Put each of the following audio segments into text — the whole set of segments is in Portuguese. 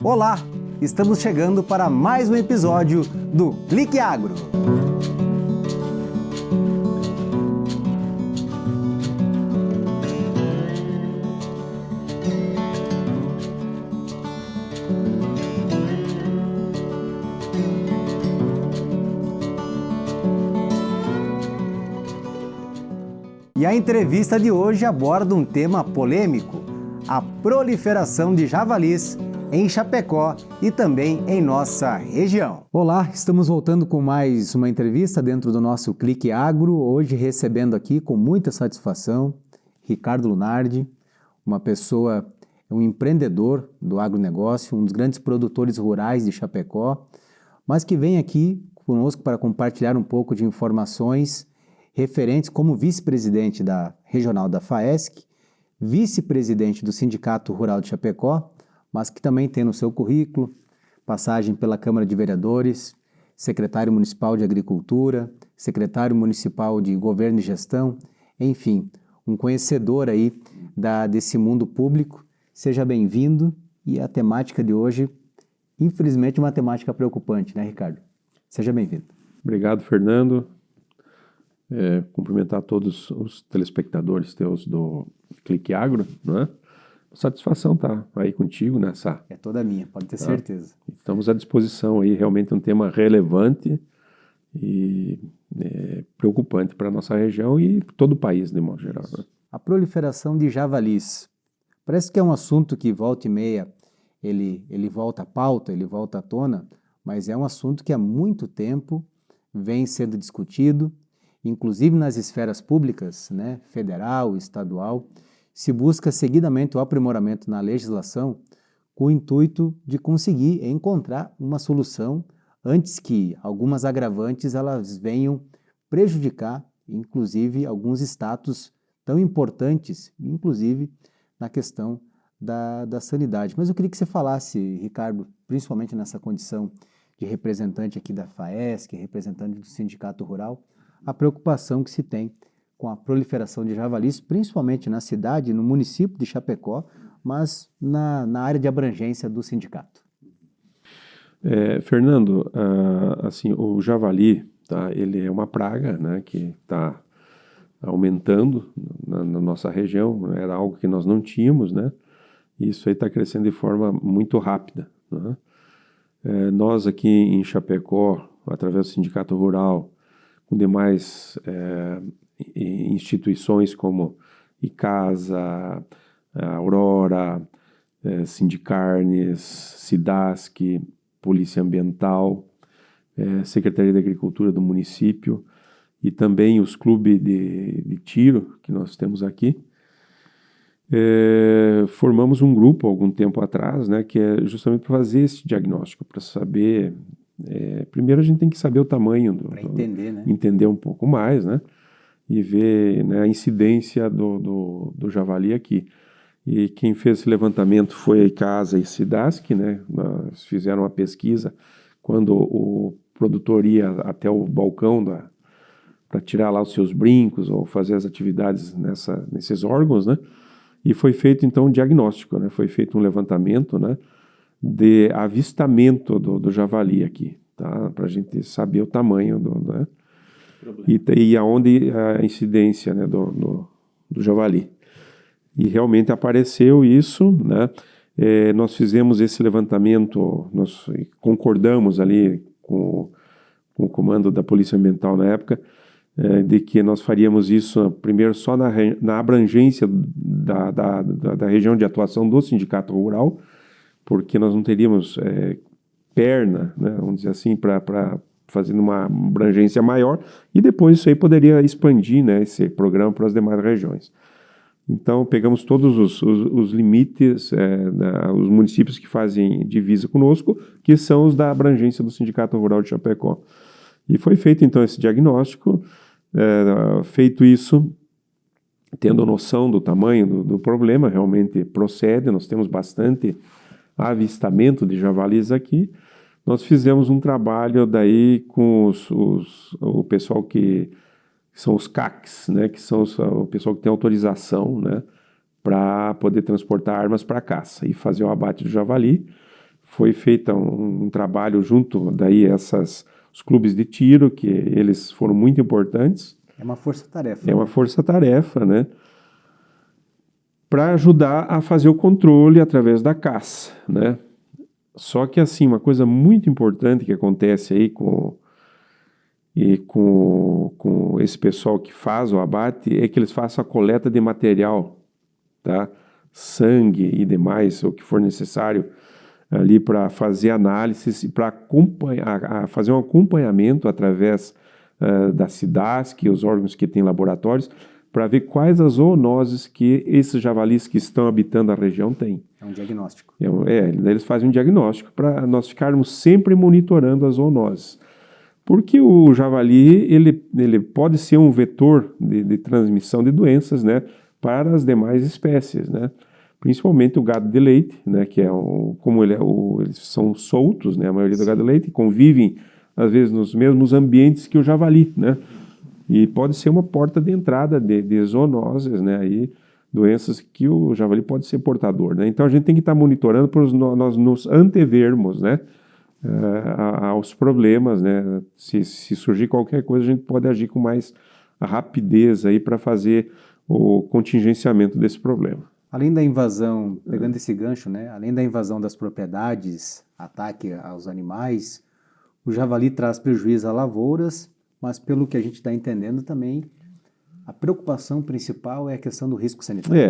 Olá, estamos chegando para mais um episódio do Clique Agro. E a entrevista de hoje aborda um tema polêmico: a proliferação de javalis em Chapecó e também em nossa região. Olá, estamos voltando com mais uma entrevista dentro do nosso Clique Agro, hoje recebendo aqui com muita satisfação Ricardo Lunardi, uma pessoa, um empreendedor do agronegócio, um dos grandes produtores rurais de Chapecó, mas que vem aqui conosco para compartilhar um pouco de informações referentes como vice-presidente da regional da FAESC, vice-presidente do Sindicato Rural de Chapecó, mas que também tem no seu currículo passagem pela Câmara de Vereadores, secretário municipal de Agricultura, secretário municipal de Governo e Gestão, enfim, um conhecedor aí desse mundo público. Seja bem-vindo, e a temática de hoje, infelizmente, uma temática preocupante, né, Ricardo? Seja bem-vindo. Obrigado, Fernando. Cumprimentar todos os telespectadores teus do Clique Agro, né? Satisfação estar aí contigo nessa... É toda minha, pode ter certeza. Estamos à disposição aí, realmente um tema relevante e preocupante para a nossa região e todo o país, de modo geral. Né? A proliferação de javalis. Parece que é um assunto que volta e meia, ele volta à pauta, ele volta à tona, mas é um assunto que há muito tempo vem sendo discutido, inclusive nas esferas públicas, né, federal, estadual, se busca seguidamente o aprimoramento na legislação com o intuito de conseguir encontrar uma solução antes que algumas agravantes elas venham prejudicar, inclusive, alguns status tão importantes, inclusive na questão da sanidade. Mas eu queria que você falasse, Ricardo, principalmente nessa condição de representante aqui da FAESC, representante do Sindicato Rural, a preocupação que se tem com a proliferação de javalis, principalmente na cidade, no município de Chapecó, mas na área de abrangência do sindicato. Fernando, assim, o javali, tá, ele é uma praga, né, que está aumentando na nossa região, era algo que nós não tínhamos, né, e isso aí está crescendo de forma muito rápida. Né? Nós aqui em Chapecó, através do Sindicato Rural, com demais instituições como Icasa, Aurora, Sindicarnes, Cidasc, Polícia Ambiental, Secretaria de Agricultura do município e também os clubes de tiro que nós temos aqui, formamos um grupo algum tempo atrás, né, que é justamente para fazer esse diagnóstico, para saber... primeiro a gente tem que saber o tamanho para entender, né? Entender um pouco mais, né? E ver, né, a incidência do javali aqui. E quem fez esse levantamento foi a Icasa e Cidasc, né? Nós fizeram uma pesquisa quando o produtor ia até o balcão para tirar lá os seus brincos ou fazer as atividades nesses órgãos, né? E foi feito então um diagnóstico, né? Foi feito um levantamento, né, de avistamento do javali aqui, tá? Para a gente saber o tamanho né? E aonde a incidência, né, do javali. E realmente apareceu isso, né? Nós fizemos esse levantamento, nós concordamos ali com o comando da Polícia Ambiental na época, de que nós faríamos isso primeiro só na abrangência da região de atuação do Sindicato Rural, porque nós não teríamos perna, né, vamos dizer assim, para fazer uma abrangência maior, e depois isso aí poderia expandir, né, esse programa para as demais regiões. Então, pegamos todos os limites, os municípios que fazem divisa conosco, que são os da abrangência do Sindicato Rural de Chapecó. E foi feito, então, esse diagnóstico, feito isso, tendo noção do tamanho do problema, realmente procede, nós temos bastante avistamento de javalis aqui. Nós fizemos um trabalho daí com o pessoal que são os CACs, né, que são o pessoal que tem autorização, né, para poder transportar armas para caça e fazer o abate do javali. foi feito um trabalho junto daí os clubes de tiro, que eles foram muito importantes. É uma força-tarefa. É uma força-tarefa, né? Para ajudar a fazer o controle através da caça, né? Só que, assim, uma coisa muito importante que acontece aí com esse pessoal que faz o abate é que eles façam a coleta de material, tá? Sangue e demais, o que for necessário ali para fazer análises e para fazer um acompanhamento através da SIDASC, os órgãos que têm laboratórios, para ver quais as zoonoses que esses javalis que estão habitando a região têm. É um diagnóstico. Eles fazem um diagnóstico para nós ficarmos sempre monitorando as zoonoses. Porque o javali, ele pode ser um vetor de transmissão de doenças, né, para as demais espécies, né? Principalmente o gado de leite, né, que como eles são soltos, né, a maioria do gado de leite, convivem às vezes nos mesmos ambientes que o javali, né? E pode ser uma porta de entrada de zoonoses, né, aí, doenças que o javali pode ser portador, né? Então a gente tem que estar monitorando para nós nos antevermos, né, aos problemas, né? Se surgir qualquer coisa, a gente pode agir com mais rapidez aí para fazer o contingenciamento desse problema. Além da invasão, pegando esse gancho, né? Além da invasão das propriedades, ataque aos animais, o javali traz prejuízo a lavouras, mas pelo que a gente está entendendo também, a preocupação principal é a questão do risco sanitário.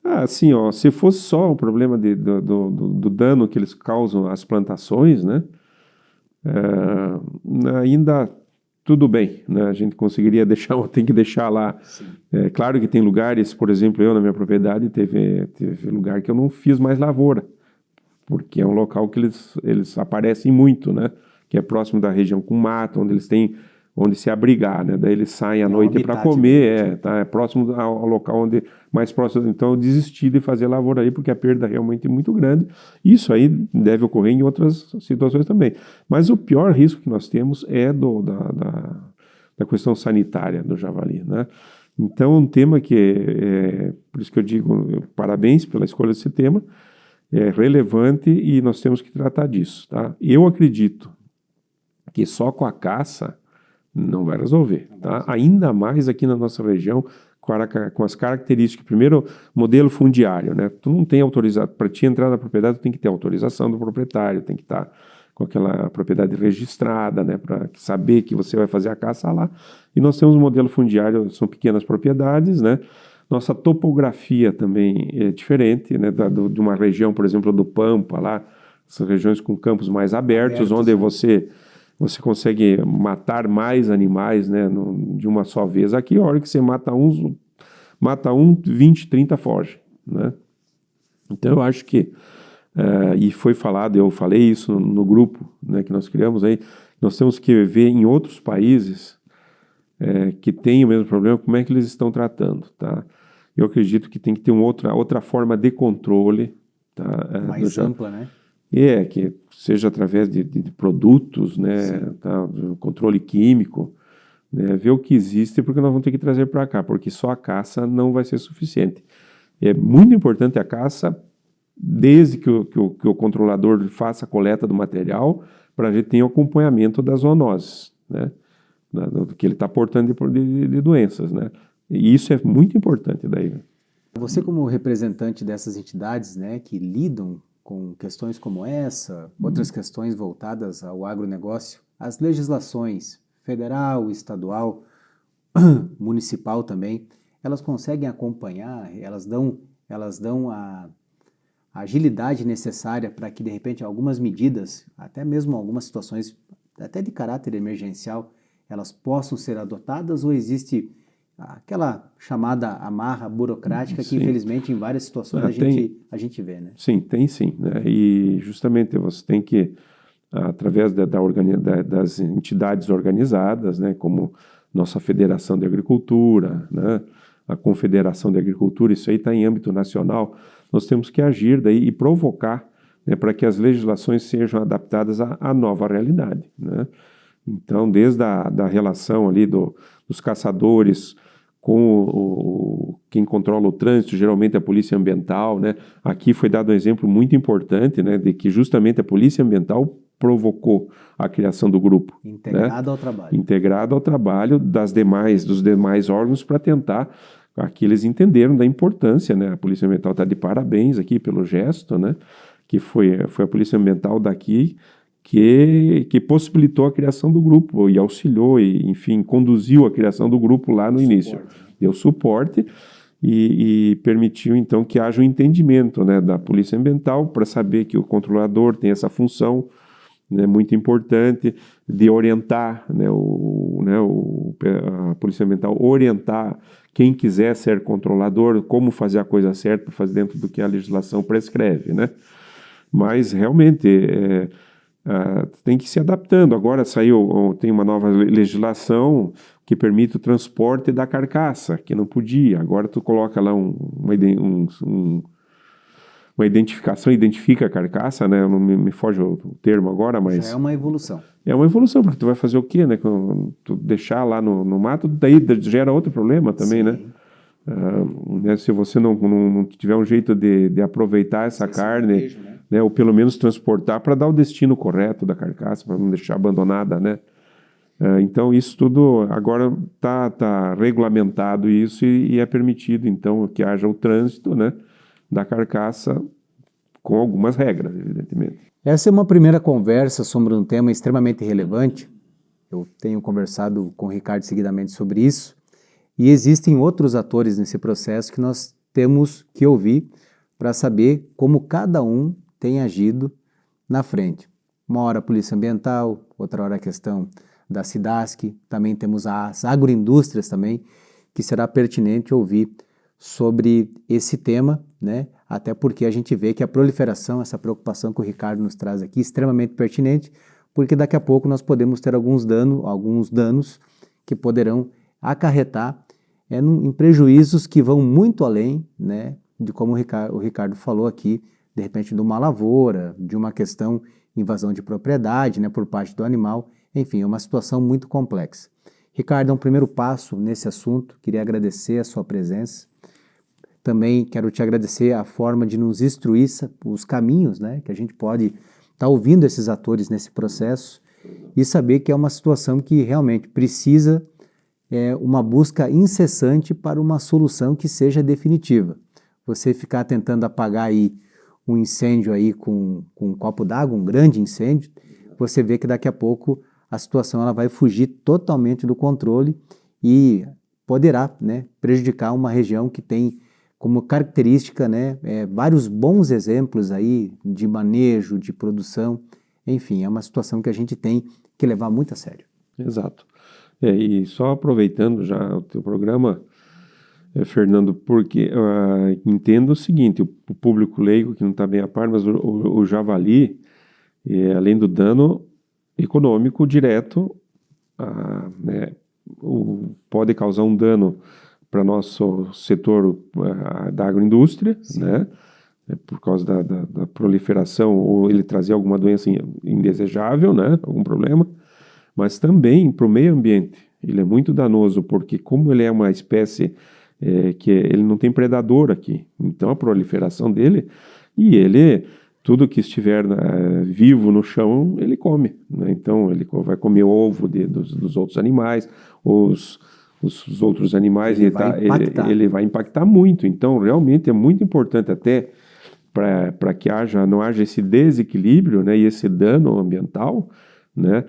Assim, ó, se fosse só o problema do dano que eles causam às plantações, né, ainda tudo bem, né, a gente conseguiria tem que deixar lá. Claro que tem lugares, por exemplo, eu na minha propriedade teve lugar que eu não fiz mais lavoura, porque é um local que eles aparecem muito, né, que é próximo da região com mato, onde eles têm onde se abrigar, né? Daí eles saem à noite para comer, é próximo ao local mais próximo. Então eu desisti de fazer lavoura aí, porque a perda realmente é muito grande. Isso aí deve ocorrer em outras situações também. Mas o pior risco que nós temos é da questão sanitária do javali, né? Então um tema que por isso que eu digo parabéns pela escolha desse tema, é relevante e nós temos que tratar disso, tá? Eu acredito que só com a caça não vai resolver, tá? Ainda mais aqui na nossa região, com as características. Primeiro, modelo fundiário, né? Tu não tem autorização, para te entrar na propriedade, tu tem que ter autorização do proprietário, tem que estar com aquela propriedade registrada, né? Para saber que você vai fazer a caça lá. E nós temos um modelo fundiário, são pequenas propriedades, né? Nossa topografia também é diferente, né? De uma região, por exemplo, do Pampa, lá, essas regiões com campos mais abertos onde você consegue matar mais animais, né, de uma só vez. Aqui, a hora que você mata um, 20, 30 fogem, né? Então, eu acho que, e foi falado, eu falei isso no grupo, né, que nós criamos aí, nós temos que ver em outros países que têm o mesmo problema, como é que eles estão tratando, tá? Eu acredito que tem que ter outra forma de controle, tá? Mais ampla, né? Que seja através de produtos, né, tá, controle químico, né, ver o que existe, porque nós vamos ter que trazer para cá, porque só a caça não vai ser suficiente. É muito importante a caça, desde que o controlador faça a coleta do material, para a gente ter o acompanhamento das zoonoses, né, do que ele está portando de doenças, né, e isso é muito importante daí. Você como representante dessas entidades, né, que lidam com questões como essa, outras questões voltadas ao agronegócio, as legislações federal, estadual, municipal também, elas conseguem acompanhar, elas dão a agilidade necessária para que, de repente, algumas medidas, até mesmo algumas situações, até de caráter emergencial, elas possam ser adotadas, ou existe aquela chamada amarra burocrática que, infelizmente, em várias situações a gente vê, né? Sim, tem sim, né? E justamente você tem que, através das entidades organizadas, né, como nossa Federação de Agricultura, né, a Confederação de Agricultura, isso aí está em âmbito nacional, nós temos que agir daí e provocar, né, para que as legislações sejam adaptadas à nova realidade, né? Então, desde a relação ali dos caçadores com quem controla o trânsito, geralmente a Polícia Ambiental, né? Aqui foi dado um exemplo muito importante, né, de que justamente a Polícia Ambiental provocou a criação do grupo. Integrado ao trabalho. Integrado ao trabalho dos demais órgãos para tentar. Aqui eles entenderam da importância, né? A Polícia Ambiental está de parabéns aqui pelo gesto, né? Que foi a Polícia Ambiental daqui que possibilitou a criação do grupo e auxiliou e, enfim, conduziu a criação do grupo lá no início. Deu suporte e permitiu, então, que haja um entendimento, né, da Polícia Ambiental para saber que o controlador tem essa função, né, muito importante de orientar, né, a Polícia Ambiental orientar quem quiser ser controlador, como fazer a coisa certa, fazer dentro do que a legislação prescreve, né? Mas, realmente, tem que ir se adaptando. Agora tem uma nova legislação que permite o transporte da carcaça, que não podia. Agora tu coloca lá uma identificação, identifica a carcaça, né? Não me foge o termo agora, mas... Já é uma evolução. É uma evolução, porque tu vai fazer o quê, né? Quando tu deixar lá no mato, daí gera outro problema também, né? Se você não tiver um jeito de aproveitar essa carne, né? Ou pelo menos transportar para dar o destino correto da carcaça, para não deixar abandonada, né? Então, isso tudo agora tá regulamentado isso e é permitido, então, que haja o trânsito, né, da carcaça com algumas regras, evidentemente. Essa é uma primeira conversa sobre um tema extremamente relevante. Eu tenho conversado com o Ricardo seguidamente sobre isso. E existem outros atores nesse processo que nós temos que ouvir para saber como cada um tem agido na frente. Uma hora a Polícia Ambiental, outra hora a questão da SIDASC, também temos as agroindústrias também, que será pertinente ouvir sobre esse tema, né? Até porque a gente vê que a proliferação, essa preocupação que o Ricardo nos traz aqui, é extremamente pertinente, porque daqui a pouco nós podemos ter alguns danos que poderão acarretar em prejuízos que vão muito além, né, de como o Ricardo falou aqui, de repente de uma lavoura, de uma questão invasão de propriedade, né, por parte do animal, enfim, é uma situação muito complexa. Ricardo, é um primeiro passo nesse assunto, queria agradecer a sua presença. Também quero te agradecer a forma de nos instruir os caminhos, né, que a gente pode estar ouvindo esses atores nesse processo e saber que é uma situação que realmente precisa uma busca incessante para uma solução que seja definitiva. Você ficar tentando apagar aí um incêndio aí com um copo d'água, um grande incêndio, você vê que daqui a pouco a situação ela vai fugir totalmente do controle e poderá, né, prejudicar uma região que tem como característica, né, vários bons exemplos aí de manejo, de produção, enfim, é uma situação que a gente tem que levar muito a sério. Exato. E só aproveitando já o teu programa, Fernando, porque entendo o seguinte, o público leigo que não está bem a par, mas o javali, além do dano econômico direto, né, pode causar um dano para nosso setor da agroindústria, né, por causa da proliferação, ou ele trazer alguma doença indesejável, né, algum problema, mas também para o meio ambiente. Ele é muito danoso, porque como ele é uma espécie que ele não tem predador aqui, então a proliferação dele, tudo que estiver vivo no chão, ele come, né? Então ele vai comer o ovo dos outros animais, os outros animais, ele vai impactar muito. Então realmente é muito importante até para que não haja esse desequilíbrio, né, e esse dano ambiental, né,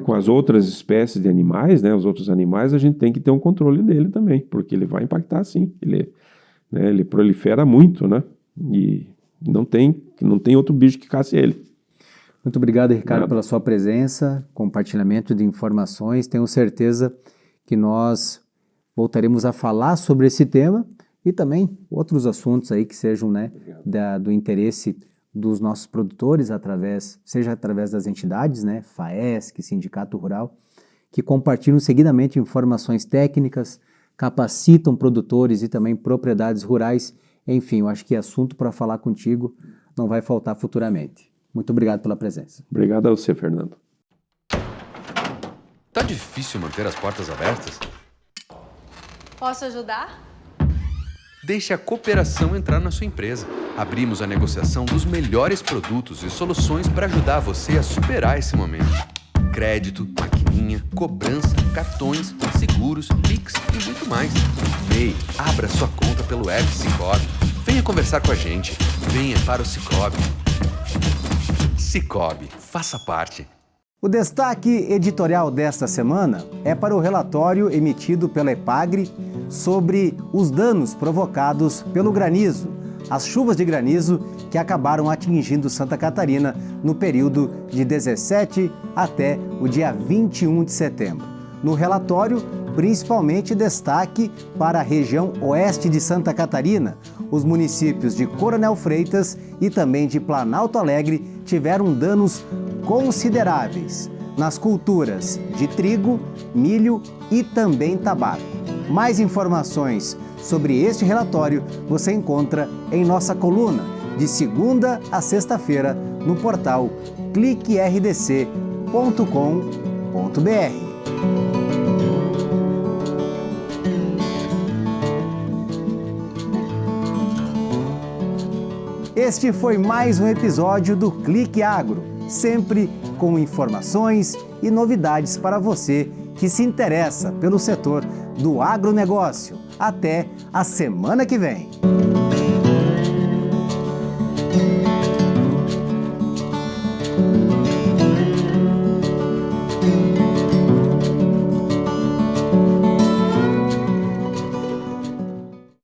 com as outras espécies de animais, né, os outros animais, a gente tem que ter um controle dele também, porque ele vai impactar sim, ele prolifera muito, né, e não tem outro bicho que casse ele. Muito obrigado, Ricardo, pela sua presença, compartilhamento de informações. Tenho certeza que nós voltaremos a falar sobre esse tema e também outros assuntos aí que sejam, né, do interesse dos nossos produtores, seja através das entidades, né, FAESC, Sindicato Rural, que compartilham seguidamente informações técnicas, capacitam produtores e também propriedades rurais. Enfim, eu acho que assunto para falar contigo não vai faltar futuramente. Muito obrigado pela presença. Obrigado a você, Fernando. Tá difícil manter as portas abertas? Posso ajudar? Deixe a cooperação entrar na sua empresa. Abrimos a negociação dos melhores produtos e soluções para ajudar você a superar esse momento. Crédito, maquininha, cobrança, cartões, seguros, Pix e muito mais. MEI, abra sua conta pelo app Sicoob. Venha conversar com a gente. Venha para o Sicoob. Sicoob, faça parte. O destaque editorial desta semana é para o relatório emitido pela EPAGRE sobre os danos provocados pelo granizo, as chuvas de granizo que acabaram atingindo Santa Catarina no período de 17 até o dia 21 de setembro. No relatório, principalmente destaque para a região oeste de Santa Catarina. Os municípios de Coronel Freitas e também de Planalto Alegre tiveram danos consideráveis nas culturas de trigo, milho e também tabaco. Mais informações sobre este relatório você encontra em nossa coluna de segunda a sexta-feira no portal cliquerdc.com.br. Este foi mais um episódio do Clique Agro, sempre com informações e novidades para você que se interessa pelo setor do agronegócio. Até a semana que vem!